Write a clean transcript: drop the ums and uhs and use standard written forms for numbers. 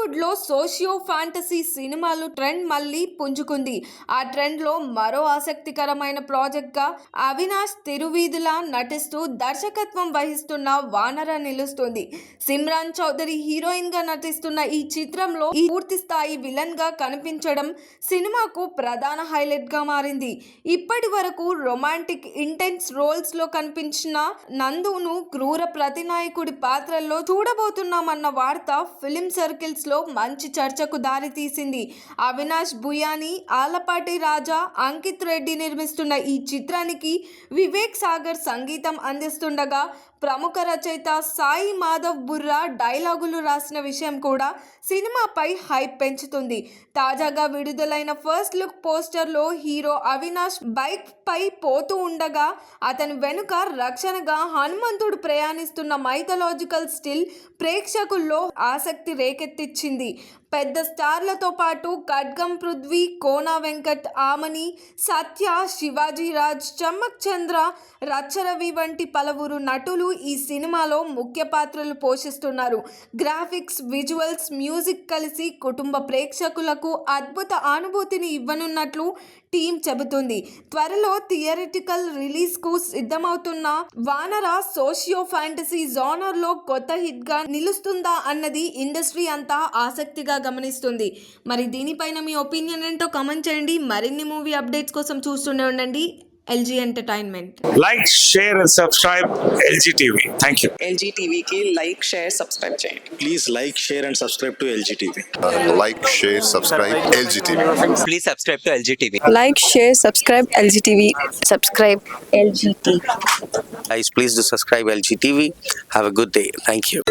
టాలీవుడ్ లో socio fantasy సినిమాలు trend మళ్ళీ పుంజుకుంది. ఆ ట్రెండ్ లో మరో ఆసక్తికరమైన ప్రాజెక్ట్ గా అవినాష్ తిరువీధులా నటిస్తూ దర్శకత్వం వహిస్తున్న వానర నిలుస్తుంది. సిమ్రాన్ చౌదరి హీరోయిన్ గా నటిస్తున్న ఈ చిత్రంలో ఈ పూర్తి స్థాయి విలన్ గా కనిపించడం సినిమాకు ప్రధాన హైలైట్ గా మారింది. ఇప్పటి వరకు రొమాంటిక్ ఇంటెన్స్ రోల్స్ లో కనిపించిన నందును క్రూర ప్రతినాయకుడి పాత్రల్లో చూడబోతున్నామన్న వార్త ఫిలిం సర్కిల్స్ లో మంచి చర్చకు దారితీసింది. అవినాష్ బుయాని, ఆలపాటి రాజా, అంకిత్ రెడ్డి నిర్మిస్తున్న ఈ చిత్రానికి వివేక్ సాగర్ సంగీతం అందిస్తుండగా ప్రముఖ రచయిత సాయి మాధవ్ బుర్రా డైలాగులు రాసిన విషయం కూడా సినిమాపై హైప్ పెంచుతుంది. తాజాగా విడుదలైన ఫస్ట్ లుక్ పోస్టర్లో హీరో అవినాష్ బైక్ పై పోతూ ఉండగా అతని వెనుక రక్షణగా హనుమంతుడు ప్రయాణిస్తున్న మైథలాజికల్ స్టిల్ ప్రేక్షకుల్లో ఆసక్తి రేకెత్తించింది. పెద్ద స్టార్లతో పాటు ఖడ్గం పృథ్వీ, కోన వెంకట్, ఆమని, సత్య, శివాజీ రాజ్, చమ్మక్ చంద్ర, రచ్చరవి వంటి పలువురు నటులు ఈ సినిమాలో ముఖ్య పాత్రలు పోషిస్తున్నారు. గ్రాఫిక్స్, విజువల్స్, మ్యూజిక్ కలిసి కుటుంబ ప్రేక్షకులకు అద్భుత అనుభూతిని ఇవ్వనున్నట్లు టీం చెబుతుంది. త్వరలో థియేట్రికల్ రిలీజ్ కు సిద్ధమవుతున్న వానర సోషియో ఫ్యాంటసీ జానర్ లో కొత్త హిట్ గా నిలుస్తుందా అన్నది ఇండస్ట్రీ అంతా ఆసక్తిగా గమనిస్తుంది. మరి దీనిపైన మీ ఒపీనియన్ ఏంటో కామెంట్ చేయండి. మరిన్ని మూవీ అప్డేట్స్ కోసం చూస్తూనే ఉండండి LG entertainment. Like, share and subscribe LG TV. Thank you. LG TV కి లైక్, షేర్, సబ్స్క్రైబ్ చేయండి. Please like, share and subscribe to LG TV. Like, share, subscribe LG TV. Please subscribe to LG TV. Like, share, subscribe LG TV. Subscribe LG TV. Guys, please do subscribe LG TV. Have a good day. Thank you.